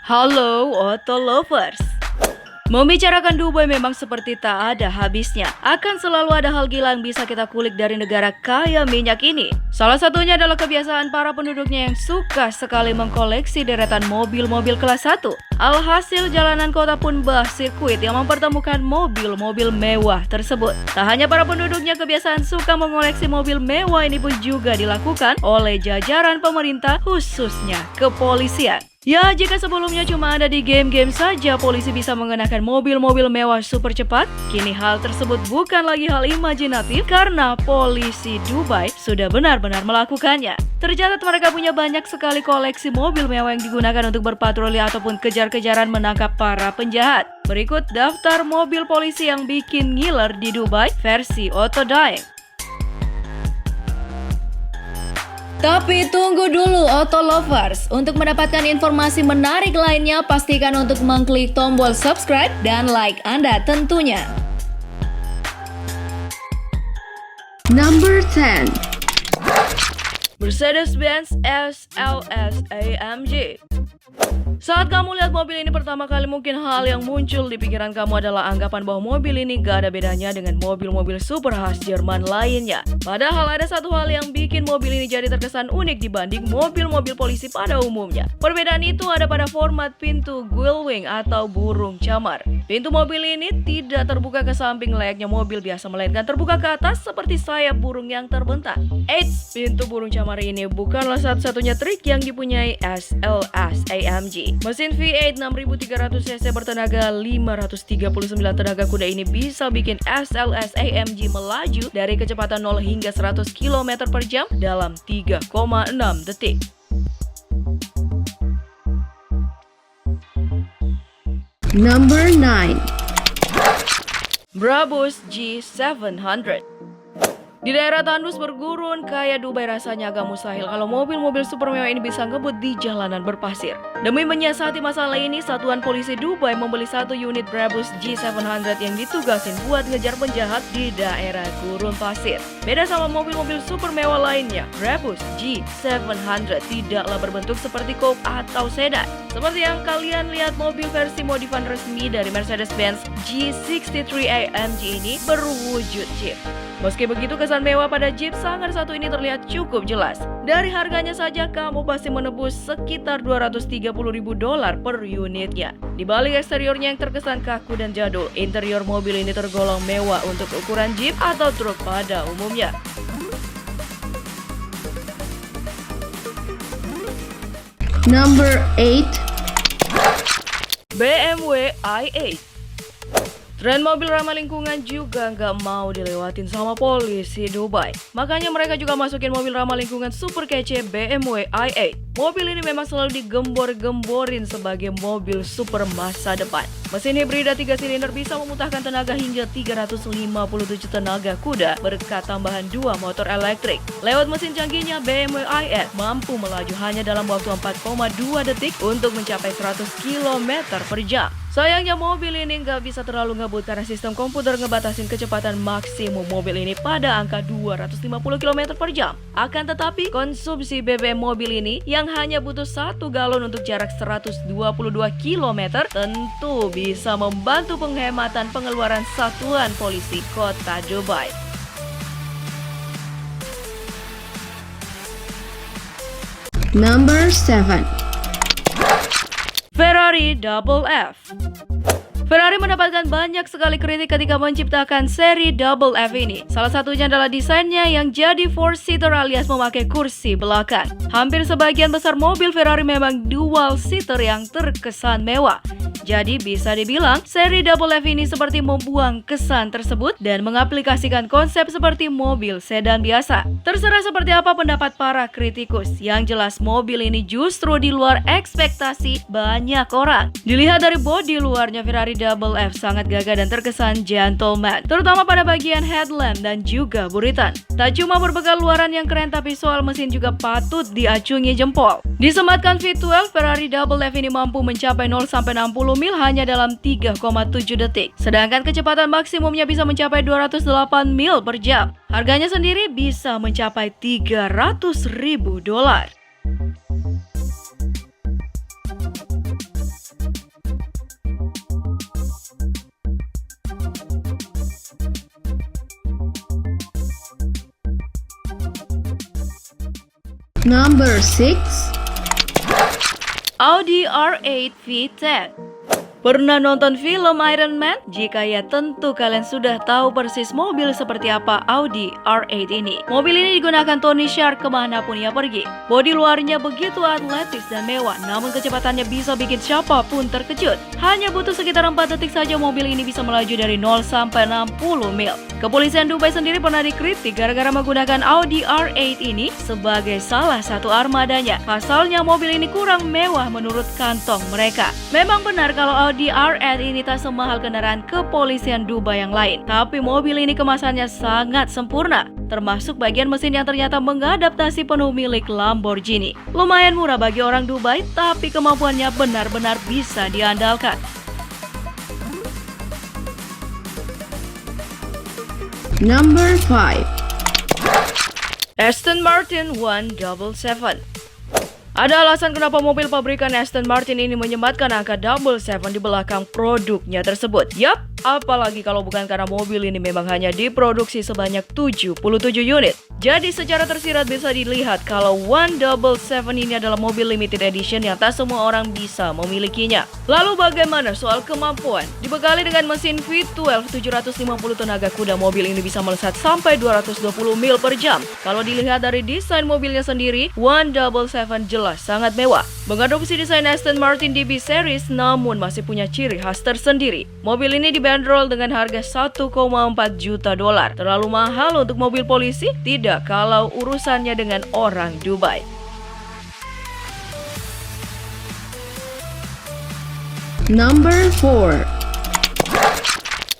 Halo Auto Lovers. Membicarakan Dubai memang seperti tak ada habisnya. Akan selalu ada hal gila yang bisa kita kulik dari negara kaya minyak ini. Salah satunya adalah kebiasaan para penduduknya yang suka sekali mengkoleksi deretan mobil-mobil kelas 1. Alhasil jalanan kota pun bah sirkuit yang mempertemukan mobil-mobil mewah tersebut. Tak hanya para penduduknya, kebiasaan suka mengoleksi mobil mewah ini pun juga dilakukan oleh jajaran pemerintah, khususnya kepolisian. Ya, jika sebelumnya cuma ada di game-game saja polisi bisa mengenakan mobil-mobil mewah super cepat, kini hal tersebut bukan lagi hal imajinatif karena polisi Dubai sudah benar-benar melakukannya. Tercatat mereka punya banyak sekali koleksi mobil mewah yang digunakan untuk berpatroli ataupun kejar-kejaran menangkap para penjahat. Berikut daftar mobil polisi yang bikin ngiler di Dubai versi Autodive. Tapi tunggu dulu Auto Lovers, untuk mendapatkan informasi menarik lainnya pastikan untuk mengklik tombol subscribe dan like Anda tentunya. Number 10. Mercedes-Benz SLS AMG. Saat kamu lihat mobil ini pertama kali, mungkin hal yang muncul di pikiran kamu adalah anggapan bahwa mobil ini gak ada bedanya dengan mobil-mobil super khas Jerman lainnya. Padahal ada satu hal yang bikin mobil ini jadi terkesan unik dibanding mobil-mobil polisi pada umumnya. Perbedaan itu ada pada format pintu gullwing atau burung camar. Pintu mobil ini tidak terbuka ke samping layaknya mobil biasa, melainkan terbuka ke atas seperti sayap burung yang terbentang. Eits, pintu burung camar ini bukanlah satu-satunya trik yang dipunyai SLS AMG. Mesin V8 6300 cc bertenaga 539 tenaga kuda ini bisa bikin SLS AMG melaju dari kecepatan 0 hingga 100 km per jam dalam 3,6 detik. Number 9. Brabus G700. Di daerah tandus bergurun kaya Dubai, rasanya agak mustahil kalau mobil-mobil super mewah ini bisa ngebut di jalanan berpasir. Demi menyiasati masalah ini, Satuan Polisi Dubai membeli satu unit Brabus G700 yang ditugasin buat ngejar penjahat di daerah gurun pasir. Beda sama mobil-mobil super mewah lainnya, Brabus G700 tidaklah berbentuk seperti coupe atau sedan. Seperti yang kalian lihat, mobil versi modifan resmi dari Mercedes-Benz G63 AMG ini berwujud Jeep. Meski begitu, kesan mewah pada Jeep sangar satu ini terlihat cukup jelas. Dari harganya saja kamu pasti menebus sekitar $230.000 per unitnya. Di balik eksteriornya yang terkesan kaku dan jadul, interior mobil ini tergolong mewah untuk ukuran Jeep atau truk pada umumnya. Number 8. BMW i8. Tren mobil ramah lingkungan juga nggak mau dilewatin sama polisi Dubai. Makanya mereka juga masukin mobil ramah lingkungan super kece BMW i8. Mobil ini memang selalu digembor-gemborin sebagai mobil super masa depan. Mesin hibrida 3 silinder bisa memuntahkan tenaga hingga 357 tenaga kuda berkat tambahan 2 motor elektrik. Lewat mesin canggihnya, BMW i8 mampu melaju hanya dalam waktu 4,2 detik untuk mencapai 100 km per jam. Sayangnya mobil ini nggak bisa terlalu ngebut karena sistem komputer ngebatasin kecepatan maksimum mobil ini pada angka 250 km per jam. Akan tetapi, konsumsi BBM mobil ini yang hanya butuh 1 galon untuk jarak 122 km tentu bisa membantu penghematan pengeluaran Satuan Polisi Kota Dubai. Number 7. Ferrari Double F. Ferrari mendapatkan banyak sekali kritik ketika menciptakan seri Double F ini. Salah satunya adalah desainnya yang jadi four-seater alias memakai kursi belakang. Hampir sebagian besar mobil Ferrari memang dual-seater yang terkesan mewah. Jadi bisa dibilang seri Double F ini seperti membuang kesan tersebut dan mengaplikasikan konsep seperti mobil sedan biasa. Terserah seperti apa pendapat para kritikus. Yang jelas mobil ini justru di luar ekspektasi banyak orang. Dilihat dari bodi luarnya, Ferrari Double F sangat gagah dan terkesan gentleman, terutama pada bagian headlamp dan juga buritan. Tak cuma berbekal luaran yang keren, tapi soal mesin juga patut diacungi jempol. Disematkan V12, Ferrari Double F ini mampu mencapai 0-60 mil hanya dalam 3,7 detik. Sedangkan kecepatan maksimumnya bisa mencapai 208 mil per jam. Harganya sendiri bisa mencapai $300.000. Number 6. Audi R8 V10. Pernah nonton film Iron Man? Jika ya, tentu kalian sudah tahu persis mobil seperti apa Audi R8 ini. Mobil ini digunakan Tony Stark kemanapun ia pergi. Bodi luarnya begitu atletis dan mewah, namun kecepatannya bisa bikin siapapun terkejut. Hanya butuh sekitar 4 detik saja mobil ini bisa melaju dari 0 sampai 60 mil. Kepolisian Dubai sendiri pernah dikritik gara-gara menggunakan Audi R8 ini sebagai salah satu armadanya. Pasalnya mobil ini kurang mewah menurut kantong mereka. Memang benar kalau Audi R8 ini tak semahal kendaraan kepolisian Dubai yang lain, tapi mobil ini kemasannya sangat sempurna, termasuk bagian mesin yang ternyata mengadaptasi penuh milik Lamborghini. Lumayan murah bagi orang Dubai, tapi kemampuannya benar-benar bisa diandalkan. Number 5. Aston Martin 177. Ada alasan kenapa mobil pabrikan Aston Martin ini menyematkan angka 77 di belakang produknya tersebut. Yap, apalagi kalau bukan karena mobil ini memang hanya diproduksi sebanyak 77 unit. Jadi secara tersirat bisa dilihat kalau 177 ini adalah mobil limited edition yang tak semua orang bisa memilikinya. Lalu bagaimana soal kemampuan? Dibekali dengan mesin V12 750 tenaga kuda, mobil ini bisa melesat sampai 220 mil per jam. Kalau dilihat dari desain mobilnya sendiri, 177 jelas sangat mewah. Mengadopsi desain Aston Martin DB Series, namun masih punya ciri khas tersendiri. Mobil ini dibanderol dengan harga 1,4 juta dolar. Terlalu mahal untuk mobil polisi? Tidak, kalau urusannya dengan orang Dubai. Number 4.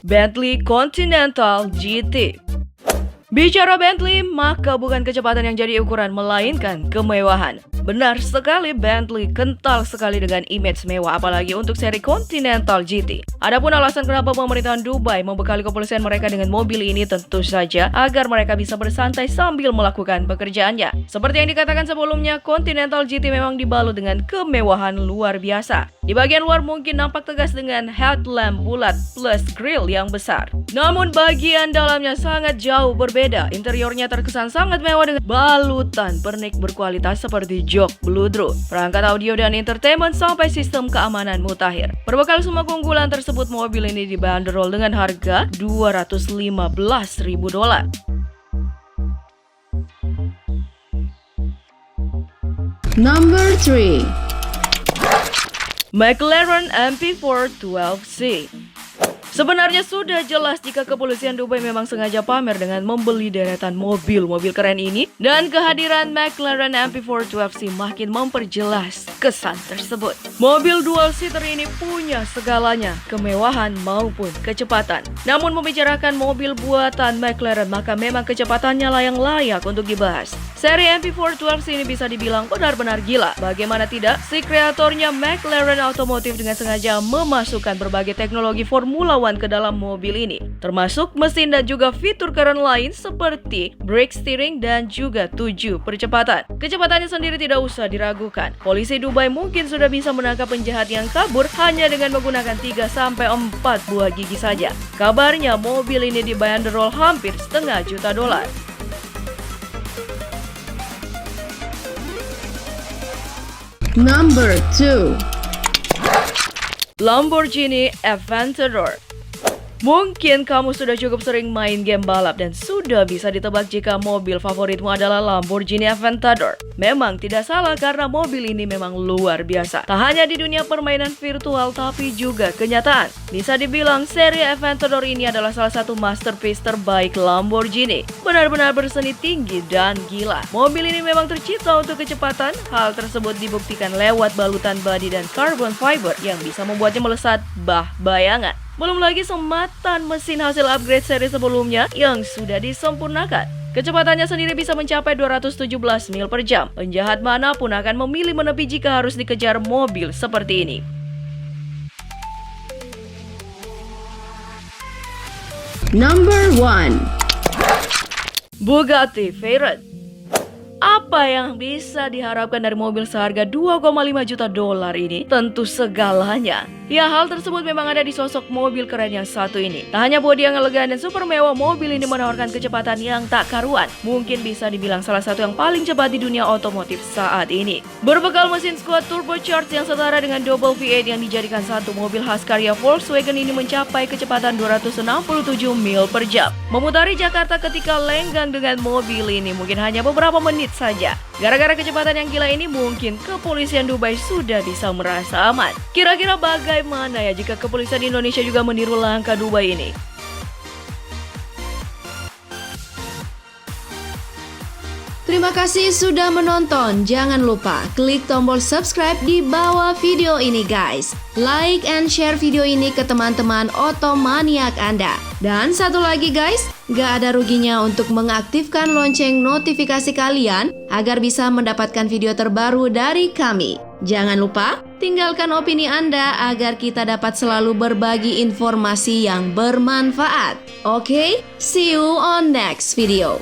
Bentley Continental GT. Bicara Bentley, maka bukan kecepatan yang jadi ukuran, melainkan kemewahan. Benar sekali, Bentley kental sekali dengan image mewah, apalagi untuk seri Continental GT. Adapun alasan kenapa pemerintahan Dubai membekali kepolisian mereka dengan mobil ini tentu saja agar mereka bisa bersantai sambil melakukan pekerjaannya. Seperti yang dikatakan sebelumnya, Continental GT memang dibalut dengan kemewahan luar biasa. Di bagian luar mungkin nampak tegas dengan headlamp bulat plus grill yang besar. Namun bagian dalamnya sangat jauh berbeda. Interiornya terkesan sangat mewah dengan balutan pernik berkualitas seperti jok bluedroo, perangkat audio dan entertainment sampai sistem keamanan mutakhir. Berbekal semua keunggulan tersebut, mobil ini dibanderol dengan harga $215.000. Number 3. McLaren MP4 12C. Sebenarnya sudah jelas jika kepolisian Dubai memang sengaja pamer dengan membeli deretan mobil-mobil keren ini, dan kehadiran McLaren MP4 12C makin memperjelas kesan tersebut. Mobil dual seater ini punya segalanya, kemewahan maupun kecepatan. Namun membicarakan mobil buatan McLaren, maka memang kecepatannya lah yang layak untuk dibahas. Seri MP4 12C ini bisa dibilang benar-benar gila. Bagaimana tidak, si kreatornya McLaren Automotive dengan sengaja memasukkan berbagai teknologi Formula One ke dalam mobil ini, termasuk mesin dan juga fitur keren lain seperti brake steering dan juga 7 percepatan. Kecepatannya sendiri tidak usah diragukan. Polisi Dubai mungkin sudah bisa menangkap penjahat yang kabur hanya dengan menggunakan 3-4 buah gigi saja. Kabarnya mobil ini dibanderol hampir $500 juta. Number 2. Lamborghini Aventador. Mungkin kamu sudah cukup sering main game balap dan sudah bisa ditebak jika mobil favoritmu adalah Lamborghini Aventador. Memang tidak salah karena mobil ini memang luar biasa. Tak hanya di dunia permainan virtual tapi juga kenyataan. Bisa dibilang seri Aventador ini adalah salah satu masterpiece terbaik Lamborghini. Benar-benar berseni tinggi dan gila. Mobil ini memang tercipta untuk kecepatan. Hal tersebut dibuktikan lewat balutan bodi dan carbon fiber yang bisa membuatnya melesat bah bayangan. Belum lagi sematan mesin hasil upgrade seri sebelumnya yang sudah disempurnakan. Kecepatannya sendiri bisa mencapai 217 mil per jam. Penjahat manapun akan memilih menepi jika harus dikejar mobil seperti ini. Number 1. Bugatti Veyron. Apa yang bisa diharapkan dari mobil seharga $2,5 juta ini? Tentu segalanya. Ya, hal tersebut memang ada di sosok mobil keren yang satu ini. Tak hanya bodi yang elegan dan super mewah, mobil ini menawarkan kecepatan yang tak karuan. Mungkin bisa dibilang salah satu yang paling cepat di dunia otomotif saat ini. Berbekal mesin squad turbocharged yang setara dengan double V8 yang dijadikan satu, mobil khas karya Volkswagen ini mencapai kecepatan 267 mil per jam. Memutari Jakarta ketika lenggang dengan mobil ini mungkin hanya beberapa menit saja. Gara-gara kecepatan yang gila ini, mungkin kepolisian Dubai sudah bisa merasa aman. Kira-kira bagaimana ya jika kepolisian Indonesia juga meniru langkah Dubai ini? Terima kasih sudah menonton. Jangan lupa klik tombol subscribe di bawah video ini guys. Like and share video ini ke teman-teman otomaniak Anda. Dan satu lagi guys, gak ada ruginya untuk mengaktifkan lonceng notifikasi kalian agar bisa mendapatkan video terbaru dari kami. Jangan lupa tinggalkan opini Anda agar kita dapat selalu berbagi informasi yang bermanfaat. Oke, see you on next video.